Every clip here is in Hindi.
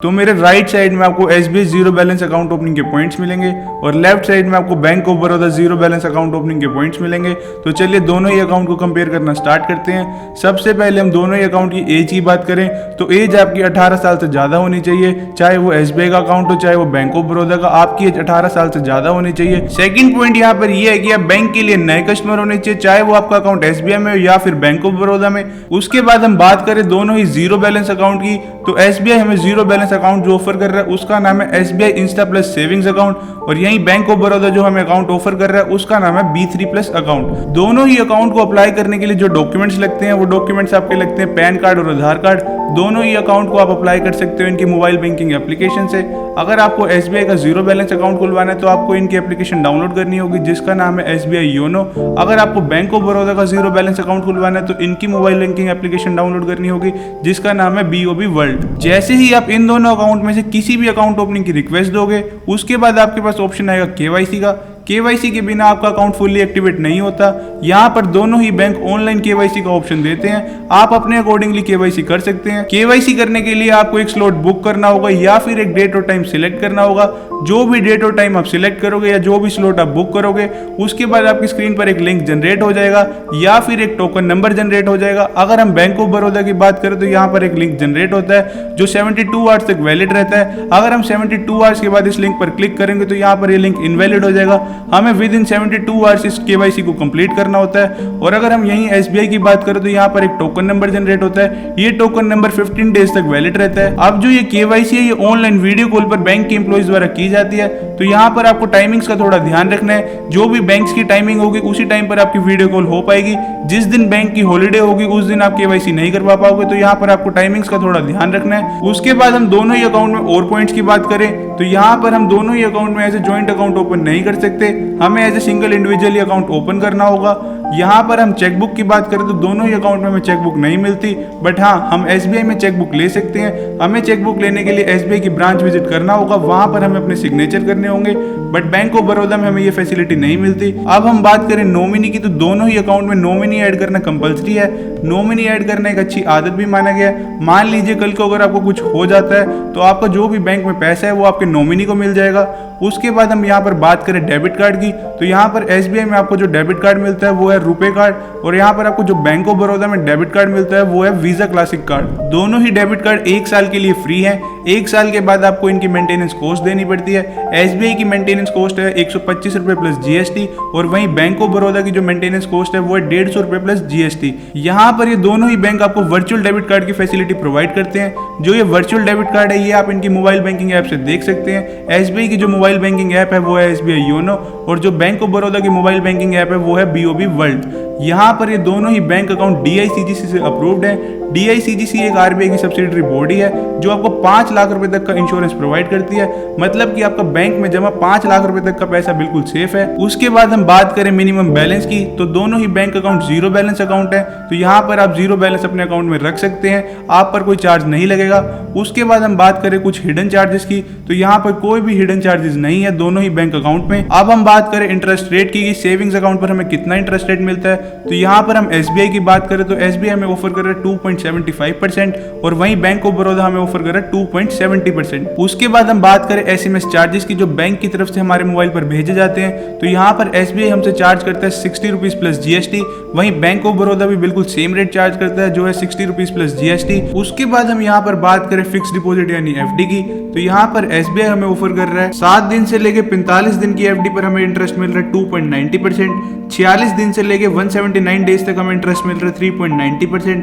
तो मेरे राइट साइड में आपको SBI zero balance account opening के पॉइंट्स मिलेंगे और लेफ्ट साइड में आपको bank of Baroda zero balance account opening के पॉइंट्स मिलेंगे। तो चलिए दोनों ही अकाउंट को कंपेयर करना स्टार्ट करते हैं। सबसे पहले हम दोनों ही अकाउंट की एज की बात करें तो एज आपकी 18 साल से ज़्यादा होनी चाहिए, चाहे वो SBI का अकाउंट हो चाहे वो बैंक ऑफ बड़ौदा का, आपकी एज 18 साल से ज़्यादा होनी चाहिए। सेकंड पॉइंट यहाँ पर यह है कि आप बैंक के लिए नए कस्टमर होने चाहिए, चाहे वो आपका अकाउंट SBI में हो या फिर बैंक ऑफ बड़ौदा में। उसके बाद हम बात करें दोनों ही जीरो बैलेंस अकाउंट की, तो SBI हमें जीरो बैलेंस अकाउंट जो ऑफर कर रहा है उसका नाम है SBI Insta plus savings account, और यही बैंक ऑफ बड़ौदा जो हमें अकाउंट ऑफर कर रहा है उसका नाम है B3 प्लस अकाउंट। दोनों ही अकाउंट को अप्लाई करने के लिए जो डॉक्यूमेंट्स लगते हैं वो डॉक्यूमेंट्स आपके लगते हैं पैन कार्ड और आधार कार्ड। दोनों ही अकाउंट को आप अप्लाई कर सकते हो इनकी मोबाइल बैंकिंग एप्लीकेशन से। अगर आपको SBI का जीरो बैलेंस अकाउंट खुलवाना है तो आपको इनकी एप्लीकेशन डाउनलोड करनी होगी जिसका नाम है SBI योनो। अगर आपको बैंक ऑफ बड़ौदा का जीरो बैलेंस अकाउंट खुलवाना है तो इनकी मोबाइल बैंकिंग एप्लीकेशन डाउनलोड करनी होगी जिसका नाम है BOB वर्ल्ड। जैसे ही आप इन दोनों अकाउंट में से किसी भी अकाउंट ओपनिंग की रिक्वेस्ट दोगे उसके बाद आपके पास ऑप्शन आएगा KYC का। KYC के बिना आपका अकाउंट फुल्ली एक्टिवेट नहीं होता। यहाँ पर दोनों ही बैंक ऑनलाइन KYC का ऑप्शन देते हैं, आप अपने अकॉर्डिंगली KYC कर सकते हैं। KYC करने के लिए आपको एक स्लॉट बुक करना होगा या फिर एक डेट और टाइम सिलेक्ट करना होगा। जो भी डेट और टाइम आप सिलेक्ट करोगे या जो भी स्लॉट आप बुक करोगे उसके बाद आपकी स्क्रीन पर एक लिंक जनरेट हो जाएगा या फिर एक टोकन नंबर जनरेट हो जाएगा। अगर हम बैंक ऑफ बड़ौदा की बात करें तो यहाँ पर एक लिंक जनरेट होता है जो 72 आवर्स तक वैलिड रहता है। अगर हम 72 आवर्स के बाद इस लिंक पर क्लिक करेंगे तो यहाँ पर ये लिंक इनवैलिड हो जाएगा। हमें विद इन 72 आवर्स इस KYC को कंप्लीट करना होता है। और अगर हम यहीं SBI की बात करें तो यहाँ पर एक टोकन नंबर जनरेट होता है, ये टोकन नंबर 15 डेज तक वैलिड रहता है। अब जो ये KYC है ये ऑनलाइन वीडियो कॉल पर बैंक के एम्प्लॉइज द्वारा की जाती है, तो यहाँ पर आपको टाइमिंग्स का थोड़ा ध्यान रखना है। जो भी बैंक्स की टाइमिंग होगी उसी टाइम पर आपकी वीडियो कॉल हो पाएगी। जिस दिन बैंक की हॉलीडे होगी उस दिन आप KYC नहीं करवा पाओगे, तो यहाँ पर आपको टाइमिंग्स का थोड़ा ध्यान रखना है। उसके बाद हम दोनों ही अकाउंट में और पॉइंट्स की बात करें तो यहाँ पर हम दोनों ही अकाउंट में as a joint account open नहीं कर सकते, हमें as a single individually account open करना होगा। यहाँ पर हम चेकबुक की बात करें तो दोनों ही अकाउंट में हमें चेकबुक नहीं मिलती, बट हाँ हम SBI में चेकबुक ले सकते हैं। हमें चेकबुक लेने के लिए SBI की ब्रांच विजिट करना होगा, वहां पर हमें अपने सिग्नेचर करने होंगे, बट बैंक ऑफ बड़ौदा में हमें ये फैसिलिटी नहीं मिलती। अब हम बात करें नॉमिनी की तो दोनों ही अकाउंट में नॉमिनी ऐड करना कंपलसरी है। नॉमिनी ऐड करना एक अच्छी आदत भी माना गया है। मान लीजिए कल को अगर आपको कुछ हो जाता है तो आपका जो भी बैंक में पैसा है वो आपके नॉमिनी को मिल जाएगा। उसके बाद हम यहाँ पर बात करें डेबिट कार्ड की तो यहाँ पर SBI में आपको जो डेबिट कार्ड मिलता है वो है रुपे कार्ड, और यहाँ पर आपको जो बैंक ऑफ बड़ौदा में डेबिट कार्ड मिलता है वो है वीजा क्लासिक कार्ड। दोनों ही डेबिट कार्ड 1 साल के लिए फ्री है। 1 साल के बाद आपको इनकी मेंटेनेंस कॉस्ट देनी पड़ती है। SBI की मेंटेनेंस कॉस्ट है 125 रुपए प्लस GST, और वहीं बैंक ऑफ बड़ौदा की जो मेंटेनेंस कॉस्ट है वो है 150 रुपए प्लस GST। यहाँ पर ये दोनों ही बैंक आपको वर्चुअल डेबिट कार्ड की फैसिलिटी प्रोवाइड करते हैं। जो ये वर्चुअल डेबिट कार्ड है ये आप इनकी मोबाइल बैंकिंग ऐप से देख सकते हैं। SBI की जो मोबाइल बैंकिंग ऐप है वो है SBI योनो, और जो बैंक ऑफ बड़ौदा की मोबाइल बैंकिंग ऐप है वो है BOB वर्ल्ड। यहाँ पर ये दोनों ही बैंक अकाउंट DICGC से अप्रूव्ड है। DICGC एक RBI की सब्सिडरी बॉडी है जो आपको 5 लाख रुपए तक का इंश्योरेंस प्रोवाइड करती है, मतलब कि आपका बैंक में जमा 5 लाख रुपए तक का पैसा बिल्कुल सेफ है। उसके बाद हम बात करें मिनिमम बैलेंस की तो दोनों ही bank account zero balance account है, तो यहाँ पर आप जीरो बैलेंस अपने अकाउंट में रख सकते हैं, आप पर कोई चार्ज नहीं लगेगा। उसके बाद हम बात करें कुछ हिडन चार्जेस की तो यहाँ पर कोई भी हिडन चार्जेस नहीं है दोनों ही बैंक अकाउंट में। अब हम बात करें इंटरेस्ट रेट की, सेविंग्स अकाउंट पर हमें कितना इंटरेस्ट रेट मिलता है, तो यहाँ पर हम SBI की बात करें तो SBI हमें ऑफर कर रहा है 2.75%, और वहीं बैंक ऑफ बड़ौदा हमें ऑफर कर रहा है 2.70%। उसके बाद हम बात करें SMS चार्जेस की जो बैंक की तरफ से हमारे मोबाइल पर भेजे जाते हैं, तो यहाँ पर SBI हमसे चार्ज करता है 60 रुपीज प्लस GST, वहीं बैंक ऑफ बड़ौदा भी बिल्कुल सेम रेट चार्ज करता है जो है 60 रुपीज प्लस GST। उसके बाद हम यहाँ पर बात करें फिक्स डिपॉजिट यानी FD की, तो यहाँ पर SBI हमें ऑफर कर रहा है 7 दिन से लेके 45 दिन की FD पर हमें इंटरेस्ट मिल रहा है 2.90%, 46 दिन से लेके 179 डेज तक हमें इंटरेस्ट मिल रहा है 3.90%,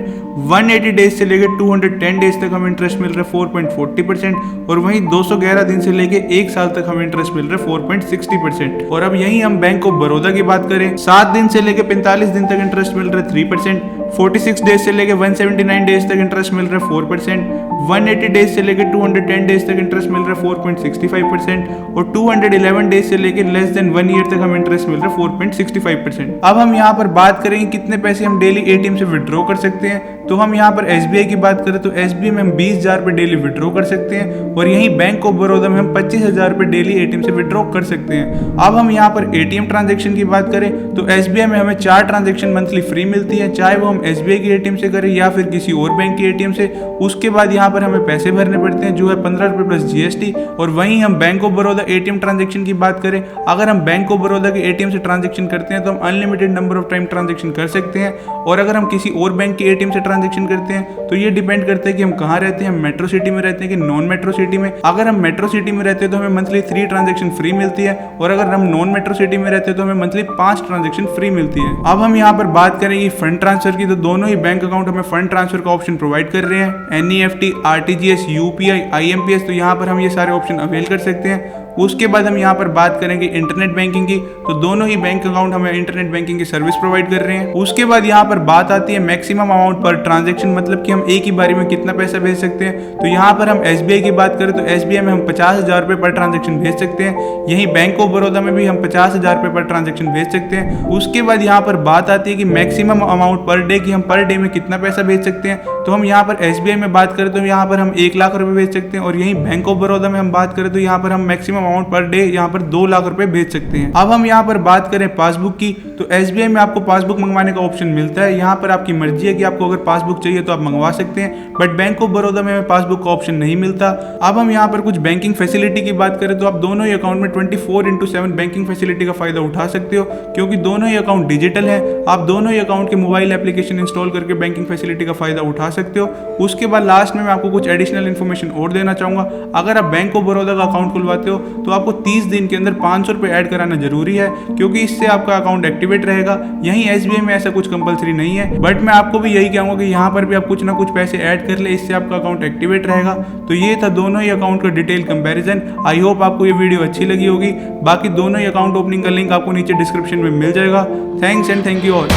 180 डेज से लेके 210 डेज तक हमें इंटरेस्ट मिल रहा है 4.40%, और वहीं 211 दिन से लेके 1 साल तक हमें इंटरेस्ट मिल रहा है 4.60%। और अब यहीं हम बैंक ऑफ बड़ौदा की बात करें 7 दिन से लेके 45 दिन तक इंटरेस्ट मिल रहा है 3%, 46 डेज से लेके 179 डेज तक इंटरेस्ट मिल रहा है 4%, 180 डेज से लेके 210 डेज तक इंटरेस्ट मिल रहा है 4.65%, और 211 डेज से लेके लेस देन 1 ईयर तक हमें इंटरेस्ट मिल रहा है 4.65%। अब हम यहाँ पर बात करेंगे कितने पैसे हम डेली ATM से विड्रॉ कर सकते हैं, तो हम यहाँ पर SBI की बात करें तो SBI में हम 20,000 रुपये डेली विड्रॉ कर सकते हैं और यहीं बैंक ऑफ बड़ौदा में हम 25,000 रुपये डेली ATM से विड्रॉ कर सकते हैं। अब हम यहाँ पर ATM ट्रांजेक्शन की बात करें तो SBI में हमें 4 ट्रांजेक्शन मंथली फ्री मिलती है, चाहे वो हम SBI की ATM से करें या फिर किसी और बैंक की ATM से। उसके बाद यहाँ पर हमें पैसे भरने पड़ते हैं जो है 15 रुपये प्लस GST। और वहीं हम bank of Baroda ATM transaction की बात करें, अगर हम बैंक ऑफ बड़ौदा के ATM से ट्रांजेक्शन करते हैं तो हम unlimited number of time transaction कर सकते हैं। और अगर हम किसी और बैंक के ATM से ट्रांजेक्शन करते हैं तो ये डिपेंड करता है कि हम कहाँ रहते हैं, हम मेट्रो सिटी में रहते हैं कि नॉन मेट्रो सिटी में। अगर हम मेट्रो सिटी में रहते हैं तो हमें मंथली 3 ट्रांजेक्शन फ्री मिलती है और अगर हम नॉन मेट्रो सिटी में रहते हैं तो हमें मंथली 5 ट्रांजेक्शन फ्री मिलती है। अब हम यहाँ पर बात करेंगे फंड ट्रांसफर की, तो दोनों ही बैंक अकाउंट हमें फंड ट्रांसफर का ऑप्शन प्रोवाइड कर रहे हैं, NEFT, RTGS, UPI, IMPS। तो यहाँ पर हम ये सारे ऑप्शन अवेल कर सकते हैं। उसके बाद हम यहाँ पर बात करेंगे इंटरनेट बैंकिंग की, तो दोनों ही बैंक अकाउंट हमें इंटरनेट बैंकिंग की सर्विस प्रोवाइड कर रहे हैं। उसके बाद यहाँ पर बात आती है मैक्सिमम अमाउंट पर ट्रांजैक्शन, मतलब कि हम एक ही बारी में कितना पैसा भेज सकते हैं। तो यहाँ पर हम SBI की बात करें तो SBI में हम 50,000 रुपये पर ट्रांजेक्शन भेज सकते हैं। यहीं बैंक ऑफ बड़ौदा में भी हम 50,000 रुपये पर ट्रांजेक्शन भेज सकते हैं। उसके बाद यहाँ पर बात आती है कि मैक्सिमम अमाउंट पर डे की हम पर डे में कितना पैसा भेज सकते हैं। तो हम यहाँ पर SBI में बात करें तो यहाँ पर हम 1 लाख रुपये भेज सकते हैं और यहीं बैंक ऑफ बड़ौदा में हम बात करें तो यहाँ पर हम मैक्सिमम अमाउंट पर डे यहाँ पर 2 लाख रुपए भेज सकते हैं। अब हम यहाँ पर बात करें पासबुक की, तो SBI में आपको पासबुक मंगवाने का ऑप्शन मिलता है। यहाँ पर आपकी मर्जी है कि आपको अगर पासबुक चाहिए तो आप मंगवा सकते हैं, बट बैंक ऑफ बड़ौदा में पासबुक का ऑप्शन नहीं मिलता। अब हम यहाँ पर कुछ बैंकिंग फैसिलिटी की बात करें तो आप दोनों ही अकाउंट में 24/7 बैंकिंग फैसिलिटी का फायदा उठा सकते हो, क्योंकि दोनों ही अकाउंट डिजिटल है। आप दोनों ही अकाउंट के मोबाइल एप्लीकेशन इंस्टॉल करके बैंकिंग फैसिलिटी का फायदा उठा सकते हो। उसके बाद लास्ट में मैं आपको कुछ एडिशनल इन्फॉर्मेशन और देना चाहूंगा। अगर आप बैंक ऑफ बड़ौदा का अकाउंट खुलवाते हो तो आपको 30 दिन के अंदर 500 रुपये ऐड कराना जरूरी है, क्योंकि इससे आपका अकाउंट एक्टिवेट रहेगा। यहीं SBI में ऐसा कुछ कंपलसरी नहीं है, बट मैं आपको भी यही कहूंगा कि यहाँ पर भी आप कुछ ना कुछ पैसे ऐड कर ले, इससे आपका अकाउंट एक्टिवेट रहेगा। तो ये था दोनों ही अकाउंट का डिटेल कंपैरिजन। आई होप आपको ये वीडियो अच्छी लगी होगी। बाकी दोनों ही अकाउंट ओपनिंग का लिंक आपको नीचे डिस्क्रिप्शन में मिल जाएगा। Thanks and thank you all.